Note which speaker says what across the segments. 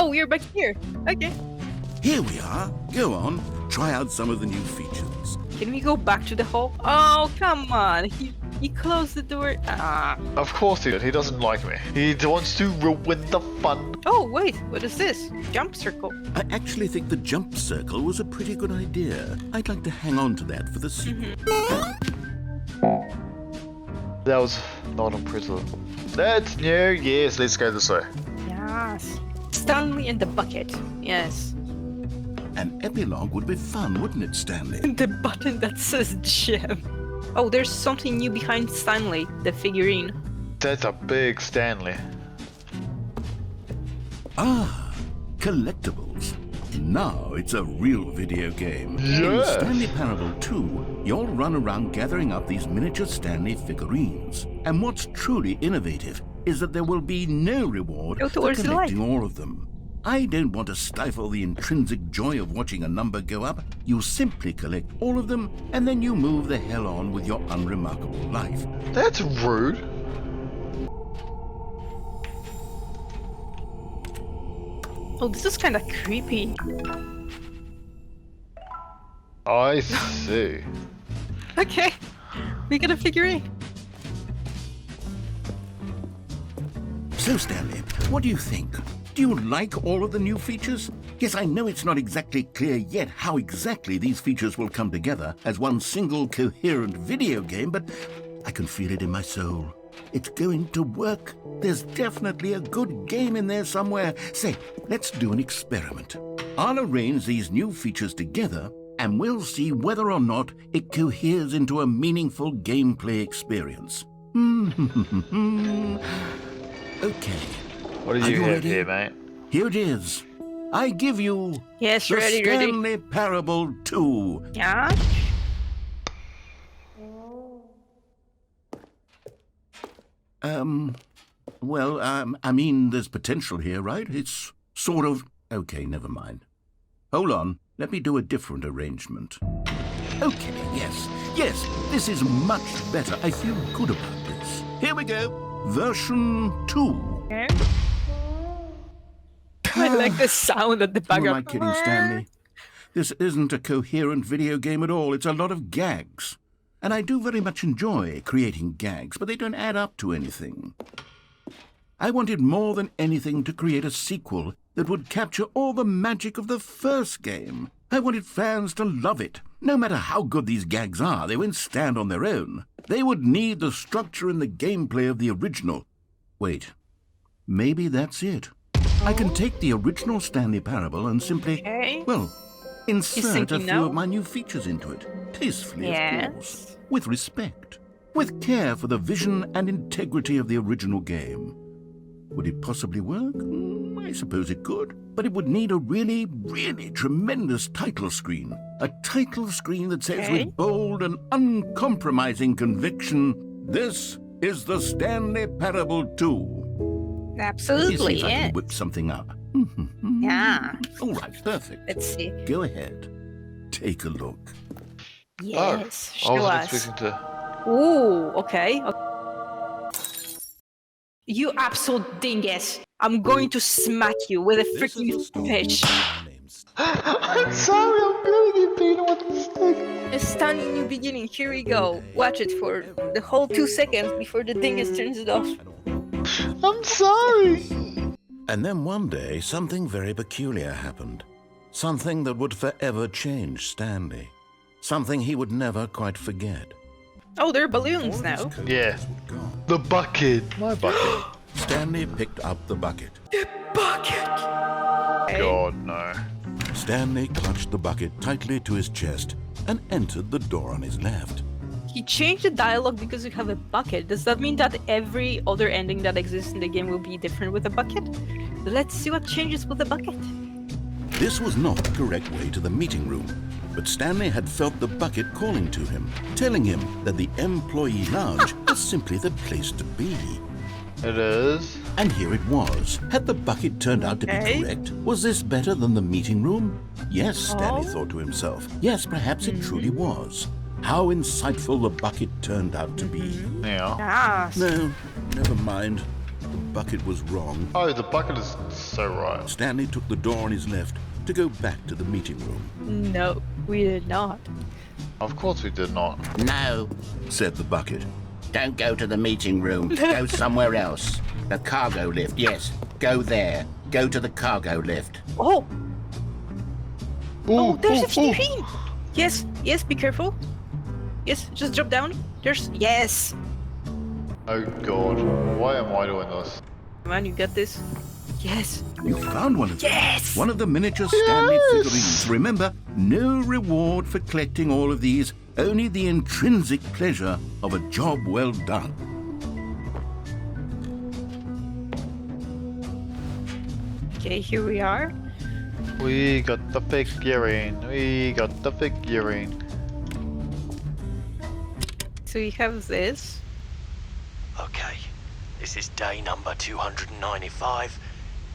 Speaker 1: Oh, we're back here. Okay.
Speaker 2: Here we are. Go on, try out some of the new features.
Speaker 1: Can we go back to the hall? Oh, come on. He closed the door. Ah.
Speaker 3: Of course he did. He doesn't like me. He wants to ruin the fun.
Speaker 1: Oh, wait. What is this? Jump circle.
Speaker 2: I actually think the jump circle was a pretty good idea. I'd like to hang on to that for the sequel.
Speaker 3: That was not on prison. That's new. Yes, let's go this way.
Speaker 1: Yes. Stanley and the bucket. Yes.
Speaker 2: An epilogue would be fun, wouldn't it, Stanley?
Speaker 1: The button that says gem. Oh, there's something new behind Stanley, the figurine.
Speaker 3: That's a big Stanley.
Speaker 2: Ah, collectibles. Now it's a real video game.
Speaker 3: Yes.
Speaker 2: In Stanley Parable 2, you'll run around gathering up these miniature Stanley figurines. And what's truly innovative is that there will be no reward for collecting all of them. I don't want to stifle the intrinsic joy of watching a number go up. You simply collect all of them, and then you move the hell on with your unremarkable life.
Speaker 3: That's rude.
Speaker 1: Oh, this is kind of creepy.
Speaker 3: I see.
Speaker 1: Okay, we got a figurine.
Speaker 2: So, Stanley, what do you think? Do you like all of the new features? Yes, I know it's not exactly clear yet how exactly these features will come together as one single coherent video game, but I can feel it in my soul. It's going to work. There's definitely a good game in there somewhere. Say, let's do an experiment. I'll arrange these new features together, and we'll see whether or not it coheres into a meaningful gameplay experience. Okay.
Speaker 3: What do you have here, mate?
Speaker 2: Here it is. I give you
Speaker 1: Yes,
Speaker 2: the
Speaker 1: ready.
Speaker 2: Stanley Parable 2.
Speaker 1: Yeah.
Speaker 2: I mean, there's potential here, right? It's sort of... Okay, never mind. Hold on. Let me do a different arrangement. Okay, yes, this is much better. I feel good about this. Here we go. Version 2.
Speaker 1: Okay. I like the sound at the back.
Speaker 2: Who am I kidding, Stanley? This isn't a coherent video game at all. It's a lot of gags. And I do very much enjoy creating gags, but they don't add up to anything. I wanted more than anything to create a sequel that would capture all the magic of the first game. I wanted fans to love it. No matter how good these gags are, they won't stand on their own. They would need the structure and the gameplay of the original. Wait, maybe that's it. I can take the original Stanley Parable and simply, insert a few of my new features into it. Tastefully, of course. With respect. With care for the vision and integrity of the original game. Would it possibly work? I suppose it could. But it would need a really, really tremendous title screen. A title screen that says with bold and uncompromising conviction, "This is the Stanley Parable 2."
Speaker 1: Absolutely,
Speaker 2: Let me see if I can whip something up.
Speaker 1: Yeah.
Speaker 2: All right, perfect.
Speaker 1: Let's see.
Speaker 2: Go ahead. Take a look.
Speaker 1: Yes,
Speaker 3: I
Speaker 1: show
Speaker 3: wasn't
Speaker 1: us.
Speaker 3: expecting to...
Speaker 1: Ooh, okay. You absolute dingus. I'm going to smack you with a freaking fish.
Speaker 3: I'm sorry, I'm gonna get beaten with the stick.
Speaker 1: A stunning new beginning. Here we go. Watch it for the whole 2 seconds before the dingus turns it off.
Speaker 3: I'm sorry.
Speaker 2: And then one day, something very peculiar happened. Something that would forever change Stanley. Something he would never quite forget.
Speaker 1: Oh, there are balloons now.
Speaker 3: Yeah. The bucket. My bucket.
Speaker 2: Stanley picked up the bucket.
Speaker 1: The bucket!
Speaker 3: God, no.
Speaker 2: Stanley clutched the bucket tightly to his chest and entered the door on his left.
Speaker 1: He changed the dialogue because you have a bucket. Does that mean that every other ending that exists in the game will be different with a bucket? Let's see what changes with the bucket.
Speaker 2: This was not the correct way to the meeting room, but Stanley had felt the bucket calling to him, telling him that the employee lounge was simply the place to be.
Speaker 3: It is.
Speaker 2: And here it was. Had the bucket turned out to be correct? Was this better than the meeting room? Yes, Stanley thought to himself. Yes, perhaps it truly was. How insightful the bucket turned out to be.
Speaker 3: Yeah.
Speaker 1: Yes.
Speaker 2: No, never mind. The bucket was wrong,
Speaker 3: Oh, the bucket is so right.
Speaker 2: Stanley took the door on his left to go back to the meeting room.
Speaker 1: No, we did not.
Speaker 3: Of course we did not.
Speaker 2: No, said the bucket.
Speaker 4: Don't go to the meeting room. Go somewhere else. The cargo lift, yes. Go there. Go to the cargo lift.
Speaker 1: Oh,
Speaker 3: Ooh,
Speaker 1: there's
Speaker 3: ooh,
Speaker 1: a screen. Yes, yes, be careful. Yes, just drop down. Yes.
Speaker 3: Oh god, why am I doing this?
Speaker 1: Come on, you got this. Yes.
Speaker 2: You found one of them.
Speaker 1: Yes.
Speaker 2: One of the miniature Stanley figurines. Remember, no reward for collecting all of these, only the intrinsic pleasure of a job well done.
Speaker 1: Okay, here we are.
Speaker 3: We got the figurine. We got the figurine.
Speaker 1: So we have this.
Speaker 5: Okay, this is day number 295.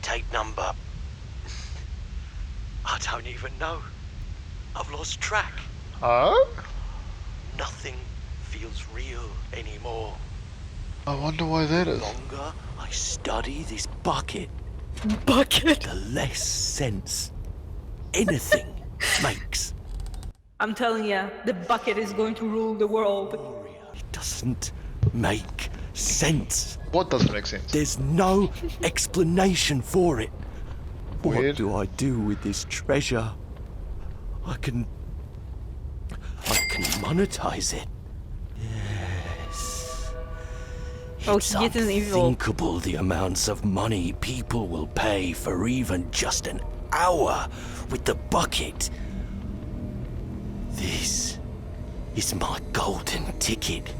Speaker 5: Tape number... I don't even know. I've lost track.
Speaker 3: Oh?
Speaker 5: Nothing feels real anymore.
Speaker 3: I wonder why that
Speaker 5: The
Speaker 3: is.
Speaker 5: longer I study this bucket,
Speaker 1: Bucket.
Speaker 5: the less sense anything makes.
Speaker 1: I'm telling you, the bucket is going to rule the world.
Speaker 5: It doesn't make sense.
Speaker 3: What doesn't make sense?
Speaker 5: There's no explanation for it.
Speaker 3: Weird.
Speaker 5: What do I do with this treasure? I can monetize it. Yes.
Speaker 1: Oh,
Speaker 5: It's
Speaker 1: he isn't evil.
Speaker 5: unthinkable the amounts of money people will pay for even just an hour with the bucket. This is my golden ticket.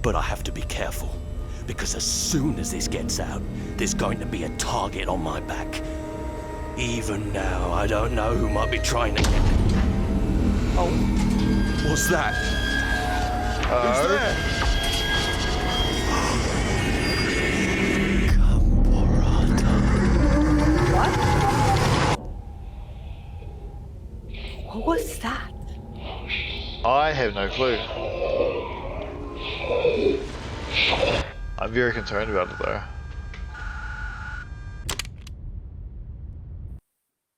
Speaker 5: But I have to be careful, because as soon as this gets out, there's going to be a target on my back. Even now, I don't know who might be trying to get me.
Speaker 1: Oh,
Speaker 5: What's that?
Speaker 3: Oh?
Speaker 1: what was that?
Speaker 3: I have no clue. I'm very concerned about it though.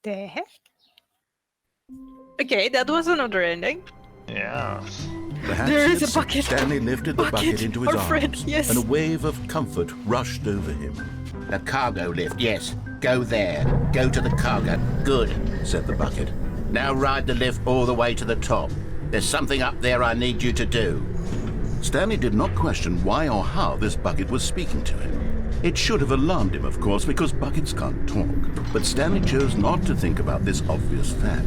Speaker 1: The heck? Okay, that was another ending.
Speaker 3: Yeah.
Speaker 2: Perhaps
Speaker 1: There is
Speaker 2: it's-
Speaker 1: a bucket.
Speaker 2: Stanley lifted the bucket
Speaker 1: Bucket.
Speaker 2: into his
Speaker 1: Our friend,
Speaker 2: arms,
Speaker 1: yes.
Speaker 2: and a wave of comfort rushed over him.
Speaker 4: The cargo lift, yes. Go there. Go to the cargo. Good,
Speaker 2: Said the bucket.
Speaker 4: Now ride the lift all the way to the top. There's something up there I need you to do.
Speaker 2: Stanley did not question why or how this bucket was speaking to him. It should have alarmed him, of course, because buckets can't talk. But Stanley chose not to think about this obvious fact.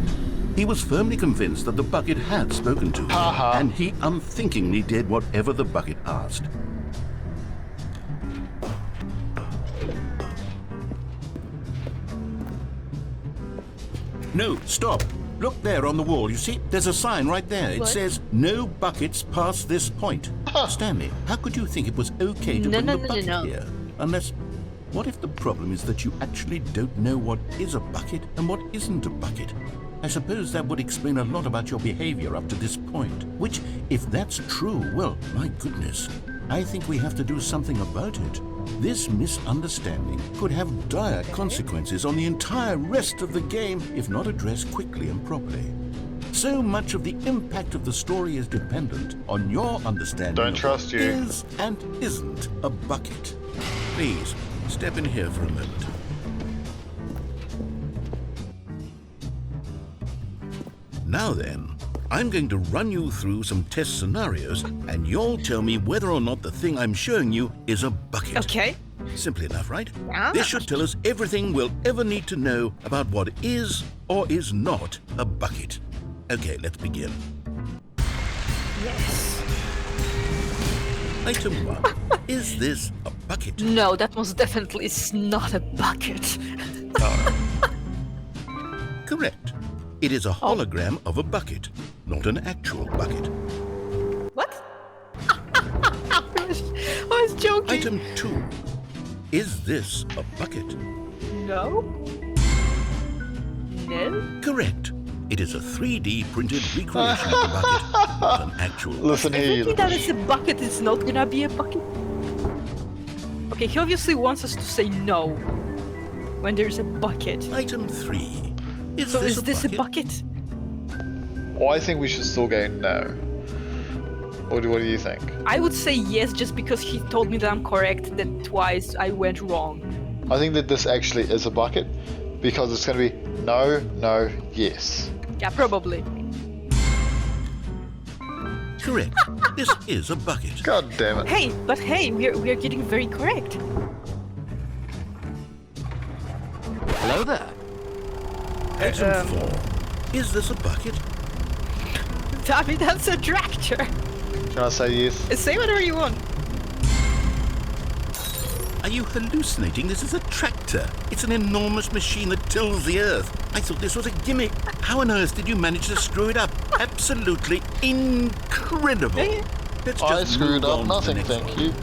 Speaker 2: He was firmly convinced that the bucket had spoken to him, and he unthinkingly did whatever the bucket asked. No, stop. Look there on the wall. You see, there's a sign right there. It
Speaker 1: What?
Speaker 2: says, no buckets past this point. Stanley, how could you think it was okay to
Speaker 1: No,
Speaker 2: bring
Speaker 1: no,
Speaker 2: the
Speaker 1: no,
Speaker 2: bucket
Speaker 1: no.
Speaker 2: here? Unless, what if the problem is that you actually don't know what is a bucket and what isn't a bucket? I suppose that would explain a lot about your behavior up to this point. Which, if that's true, well, my goodness, I think we have to do something about it. This misunderstanding could have dire consequences on the entire rest of the game if not addressed quickly and properly. So much of the impact of the story is dependent on your understanding
Speaker 3: Don't
Speaker 2: of
Speaker 3: trust
Speaker 2: what
Speaker 3: you.
Speaker 2: is and isn't a bucket. Please, step in here for a moment. Now then, I'm going to run you through some test scenarios, and you'll tell me whether or not the thing I'm showing you is a bucket.
Speaker 1: Okay.
Speaker 2: Simple enough, right?
Speaker 1: Yeah.
Speaker 2: This should tell us everything we'll ever need to know about what is or is not a bucket. Okay, let's begin.
Speaker 1: Yes.
Speaker 2: Item 1. Is this a bucket?
Speaker 1: No, that most definitely is not a bucket.
Speaker 2: Correct. It is a hologram of a bucket, not an actual bucket.
Speaker 1: What? I was joking.
Speaker 2: Item 2. Is this a bucket?
Speaker 1: No. No.
Speaker 2: Correct. It is a 3D printed recreation of the bucket, not an actual bucket.
Speaker 3: Listen here, you
Speaker 1: Everything that is a bucket is not gonna be a bucket. Okay, Okay, he obviously wants us to say no when there's a bucket.
Speaker 2: Item 3.
Speaker 1: So is this a bucket?
Speaker 3: Well, I think we should still go no. What do you think?
Speaker 1: I would say yes, just because he told me that I'm correct, that twice I went wrong.
Speaker 3: I think that this actually is a bucket because it's going to be no, no, yes.
Speaker 1: Yeah, probably.
Speaker 2: Correct. This is a bucket.
Speaker 3: God damn it.
Speaker 1: Hey, but hey, we're getting very correct.
Speaker 5: Hello there.
Speaker 2: Item 4. Is this a bucket?
Speaker 1: Tommy, that's a tractor.
Speaker 3: Can I say yes?
Speaker 1: Say whatever you want.
Speaker 2: Are you hallucinating? This is a tractor. It's an enormous machine that tills the earth. I thought this was a gimmick. How on earth did you manage to screw it up? Absolutely incredible. Let's just
Speaker 3: I screwed
Speaker 2: move
Speaker 3: up
Speaker 2: on to the
Speaker 3: nothing,
Speaker 2: next
Speaker 3: thank
Speaker 2: one.
Speaker 3: you.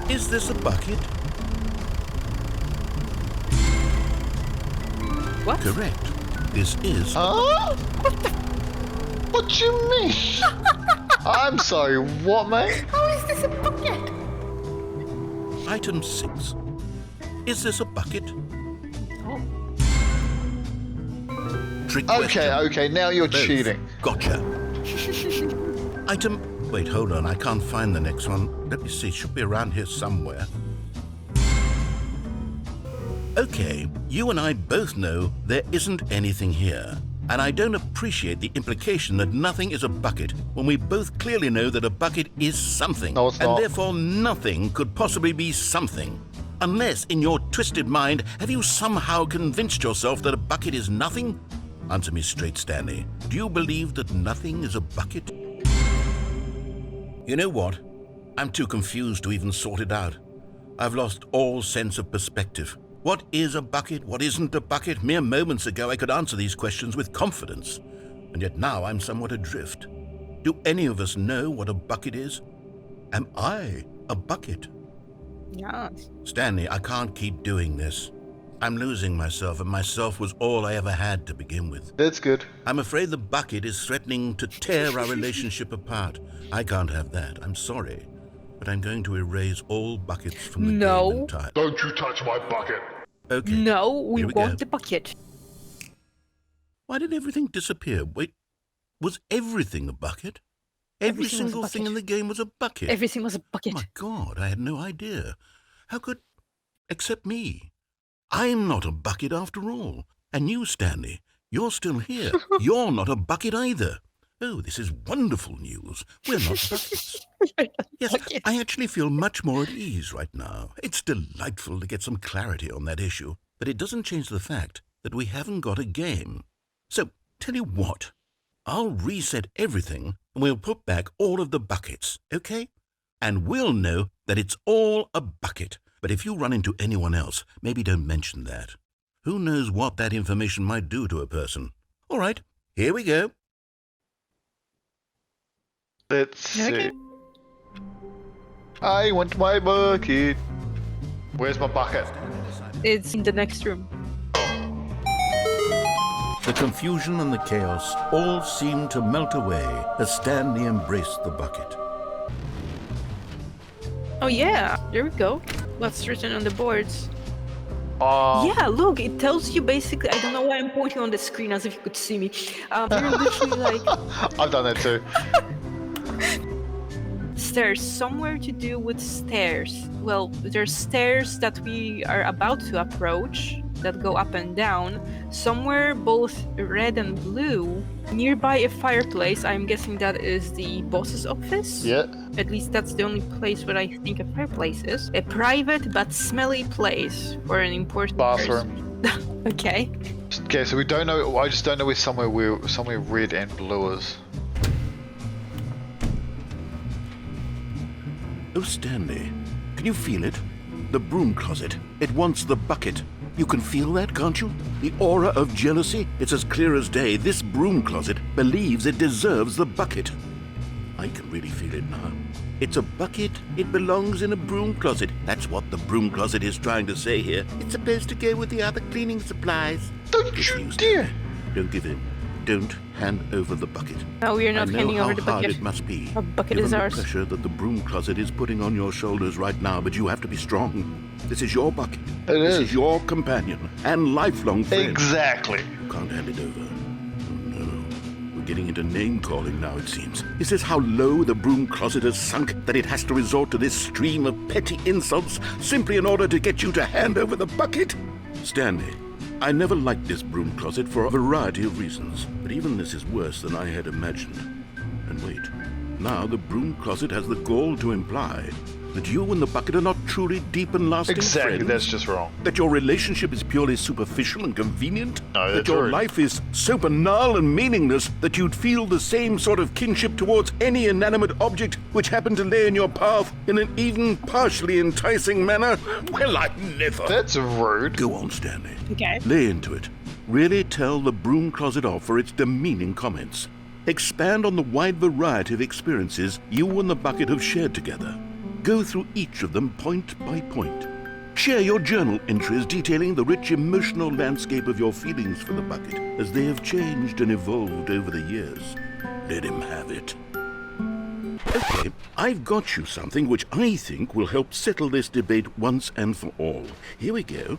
Speaker 2: Is this a bucket?
Speaker 1: What?
Speaker 2: Correct. This is
Speaker 3: Huh? What do you mean? I'm sorry, what, mate?
Speaker 1: How is this a bucket?
Speaker 2: item 6. Is this a bucket?
Speaker 1: Oh.
Speaker 2: Trick question.
Speaker 3: Okay, now you're
Speaker 2: Both.
Speaker 3: cheating.
Speaker 2: Gotcha. Item... Wait, hold on. I can't find the next one. Let me see. It should be around here somewhere. Okay, you and I both know there isn't anything here. And I don't appreciate the implication that nothing is a bucket when we both clearly know that a bucket is something.
Speaker 3: No, it's
Speaker 2: and
Speaker 3: not.
Speaker 2: therefore nothing could possibly be something. Unless, in your twisted mind, have you somehow convinced yourself that a bucket is nothing? Answer me straight, Stanley. Do you believe that nothing is a bucket? You know what? I'm too confused to even sort it out. I've lost all sense of perspective. What is a bucket? What isn't a bucket? Mere moments ago I could answer these questions with confidence. And yet now I'm somewhat adrift. Do any of us know what a bucket is? Am I a bucket?
Speaker 1: Yes.
Speaker 2: Stanley, I can't keep doing this. I'm losing myself, and myself was all I ever had to begin with.
Speaker 3: That's good.
Speaker 2: I'm afraid the bucket is threatening to tear our relationship apart. I can't have that. I'm sorry. But I'm going to erase all buckets from the
Speaker 1: No.
Speaker 2: game entirely.
Speaker 6: Don't you touch my bucket.
Speaker 2: Okay.
Speaker 1: No, we
Speaker 2: Here we
Speaker 1: want
Speaker 2: go.
Speaker 1: the bucket.
Speaker 2: Why did everything disappear? Wait, was everything a bucket? Every
Speaker 1: Everything was a
Speaker 2: single thing
Speaker 1: bucket.
Speaker 2: in the game was a bucket.
Speaker 1: Everything was a bucket.
Speaker 2: My God, I had no idea. How could... Except me. I'm not a bucket after all. And you, Stanley, you're still here. You're not a bucket either. Oh, this is wonderful news. We're not buckets. Yes,
Speaker 1: Bucket.
Speaker 2: I actually feel much more at ease right now. It's delightful to get some clarity on that issue, but it doesn't change the fact that we haven't got a game. So, tell you what, I'll reset everything and we'll put back all of the buckets, okay? And we'll know that it's all a bucket. But if you run into anyone else, maybe don't mention that. Who knows what that information might do to a person? All right, here we go.
Speaker 3: Let's see.
Speaker 1: Okay.
Speaker 3: I want my bucket. Where's my bucket?
Speaker 1: It's in the next room.
Speaker 2: The confusion and the chaos all seemed to melt away as Stanley embraced the bucket.
Speaker 1: Oh yeah, there we go. What's written on the boards?
Speaker 3: Oh,
Speaker 1: Yeah, look, it tells you basically. I don't know why I'm pointing on the screen as if you could see me. You're literally like
Speaker 3: I've done that too.
Speaker 1: stairs, somewhere to do with stairs. Well, there's stairs that we are about to approach that go up and down. Somewhere both red and blue. Nearby a fireplace. I'm guessing that is the boss's office.
Speaker 3: Yeah.
Speaker 1: At least that's the only place where I think a fireplace is. A private but smelly place for an important
Speaker 3: Bathroom.
Speaker 1: person. Okay.
Speaker 3: Okay, so we don't know. I just don't know where somewhere red and blue is.
Speaker 2: Oh, Stanley, can you feel it? The broom closet. It wants the bucket. You can feel that, can't you? The aura of jealousy. It's as clear as day. This broom closet believes it deserves the bucket. I can really feel it now. It's a bucket. It belongs in a broom closet. That's what the broom closet is trying to say here. It's supposed to go with the other cleaning supplies.
Speaker 3: Don't
Speaker 2: Listen,
Speaker 3: you
Speaker 2: Stanley.
Speaker 3: dare!
Speaker 2: Don't give in. Don't hand over the bucket.
Speaker 1: No, we are not
Speaker 2: I know
Speaker 1: handing
Speaker 2: how
Speaker 1: over the
Speaker 2: hard
Speaker 1: bucket.
Speaker 2: it must be,
Speaker 1: The bucket
Speaker 2: given
Speaker 1: is
Speaker 2: the
Speaker 1: ours.
Speaker 2: pressure that the broom closet is putting on your shoulders right now, but you have to be strong. This is your bucket. This is your companion and lifelong friend.
Speaker 3: Exactly.
Speaker 2: You can't hand it over. Oh no. We're getting into name-calling now, it seems. Is this how low the broom closet has sunk that it has to resort to this stream of petty insults simply in order to get you to hand over the bucket? Stanley, I never liked this broom closet for a variety of reasons, but even this is worse than I had imagined. And wait, now the broom closet has the gall to imply that you and the bucket are not truly deep and lasting
Speaker 3: Exactly,
Speaker 2: friends?
Speaker 3: that's just wrong.
Speaker 2: That your relationship is purely superficial and convenient?
Speaker 3: No,
Speaker 2: that
Speaker 3: that's
Speaker 2: your
Speaker 3: rude.
Speaker 2: life is so banal and meaningless that you'd feel the same sort of kinship towards any inanimate object which happened to lay in your path in an even partially enticing manner? Well, I never.
Speaker 3: That's rude.
Speaker 2: Go on, Stanley.
Speaker 1: Okay.
Speaker 2: Lay into it. Really tell the broom closet off for its demeaning comments. Expand on the wide variety of experiences you and the bucket have shared together. Go through each of them point by point. Share your journal entries detailing the rich emotional landscape of your feelings for the bucket as they have changed and evolved over the years. Let him have it. Okay, I've got you something which I think will help settle this debate once and for all. Here we go.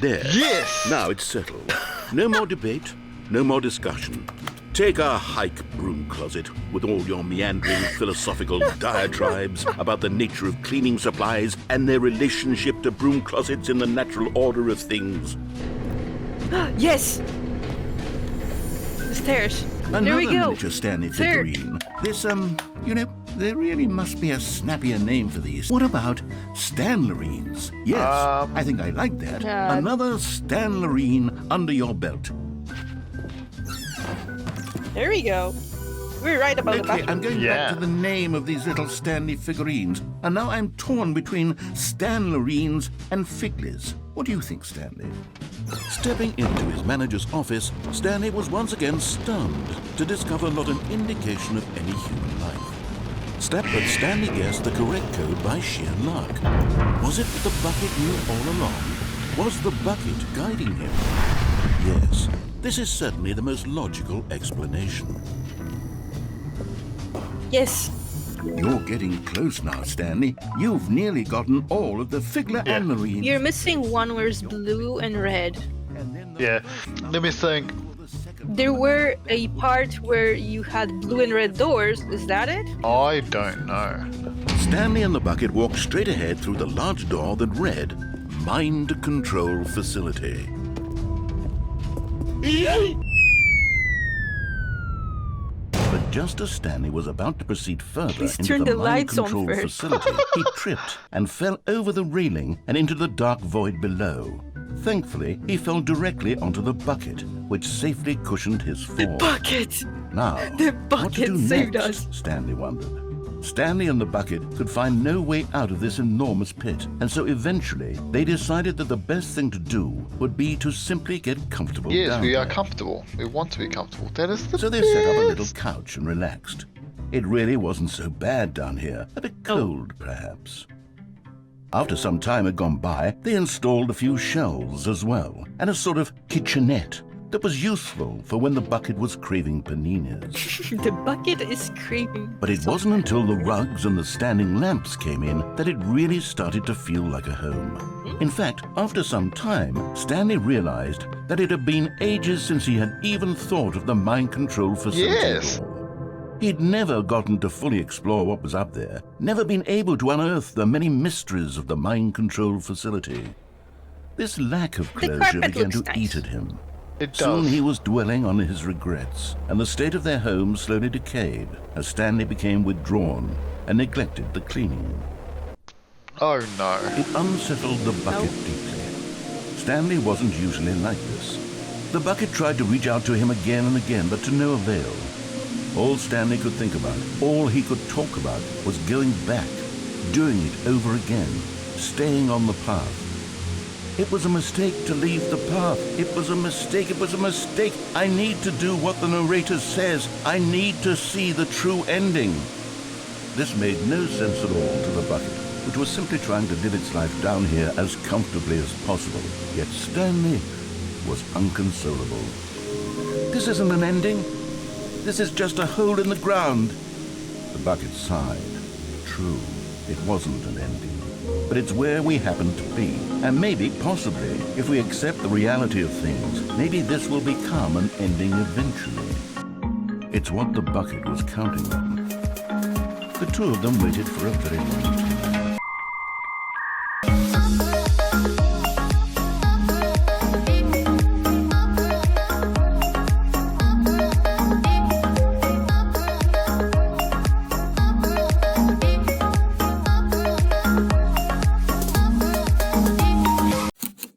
Speaker 2: There.
Speaker 3: Yes!
Speaker 2: Now it's settled. No more debate, no more discussion. Take a hike, broom closet, with all your meandering philosophical diatribes about the nature of cleaning supplies and their relationship to broom closets in the natural order of things.
Speaker 1: Yes! The stairs.
Speaker 2: Another
Speaker 1: There we go.
Speaker 2: miniature Stanley
Speaker 1: Third.
Speaker 2: figurine. This, there really must be a snappier name for these. What about Stanlerines? Yes, I think I like that. Another Stanlerine under your belt.
Speaker 1: There we go. We're right about the
Speaker 2: Okay,
Speaker 1: bucket.
Speaker 2: I'm going
Speaker 3: Yeah.
Speaker 2: back to the name of these little Stanley figurines, and now I'm torn between Stanlerines and Figlies. What do you think, Stanley? Stepping into his manager's office, Stanley was once again stunned to discover not an indication of any human life. But Stanley guessed the correct code by sheer luck. Was it that the bucket knew all along? Was the bucket guiding him? Yes, this is certainly the most logical explanation.
Speaker 1: Yes.
Speaker 2: You're getting close now, Stanley. You've nearly gotten all of the Figler and Marines.
Speaker 1: You're missing one where it's blue and red.
Speaker 3: Yeah. Let me think.
Speaker 1: There were a part where you had blue and red doors. Is that it?
Speaker 3: I don't know.
Speaker 2: Stanley and the bucket walked straight ahead through the large door that read, Mind Control Facility. But just as Stanley was about to proceed further
Speaker 1: Please
Speaker 2: into
Speaker 1: turn
Speaker 2: the
Speaker 1: the
Speaker 2: mind
Speaker 1: lights on
Speaker 2: control
Speaker 1: first.
Speaker 2: facility, he tripped and fell over the railing and into the dark void below. Thankfully, he fell directly onto the bucket, which safely cushioned his fall.
Speaker 1: Bucket!
Speaker 2: Now,
Speaker 1: The
Speaker 2: what to do
Speaker 1: bucket saved
Speaker 2: next?
Speaker 1: us.
Speaker 2: Stanley wondered. Stanley and the bucket could find no way out of this enormous pit, and so eventually they decided that the best thing to do would be to simply get comfortable
Speaker 3: Yes,
Speaker 2: down
Speaker 3: we are
Speaker 2: there.
Speaker 3: comfortable. We want to be comfortable. That is the
Speaker 2: So they set up a little couch and relaxed. It really wasn't so bad down here. A bit cold, perhaps. After some time had gone by, they installed a few shelves as well, and a sort of kitchenette that was useful for when the bucket was craving paninis.
Speaker 1: The bucket is creeping.
Speaker 2: But it wasn't until the rugs and the standing lamps came in that it really started to feel like a home. In fact, after some time, Stanley realized that it had been ages since he had even thought of the mind control facility
Speaker 3: Yes.
Speaker 2: at all. He'd never gotten to fully explore what was up there, never been able to unearth the many mysteries of the mind control facility. This lack of
Speaker 1: The
Speaker 2: closure
Speaker 1: carpet
Speaker 2: began to
Speaker 1: looks nice.
Speaker 2: eat at him.
Speaker 3: It
Speaker 2: Soon
Speaker 3: does.
Speaker 2: he was dwelling on his regrets, and the state of their home slowly decayed as Stanley became withdrawn and neglected the cleaning.
Speaker 3: Oh no.
Speaker 2: It unsettled the bucket deeply. Stanley wasn't usually like this. The bucket tried to reach out to him again and again, but to no avail. All Stanley could think about, all he could talk about, was going back, doing it over again, staying on the path. It was a mistake to leave the path. It was a mistake. It was a mistake. I need to do what the narrator says. I need to see the true ending. This made no sense at all to the bucket, which was simply trying to live its life down here as comfortably as possible. Yet Stanley was unconsolable. This isn't an ending. This is just a hole in the ground. The bucket sighed. True, it wasn't an ending. But it's where we happen to be. And maybe, possibly, if we accept the reality of things, maybe this will become an ending eventually. It's what the bucket was counting on. The two of them waited for a very long time.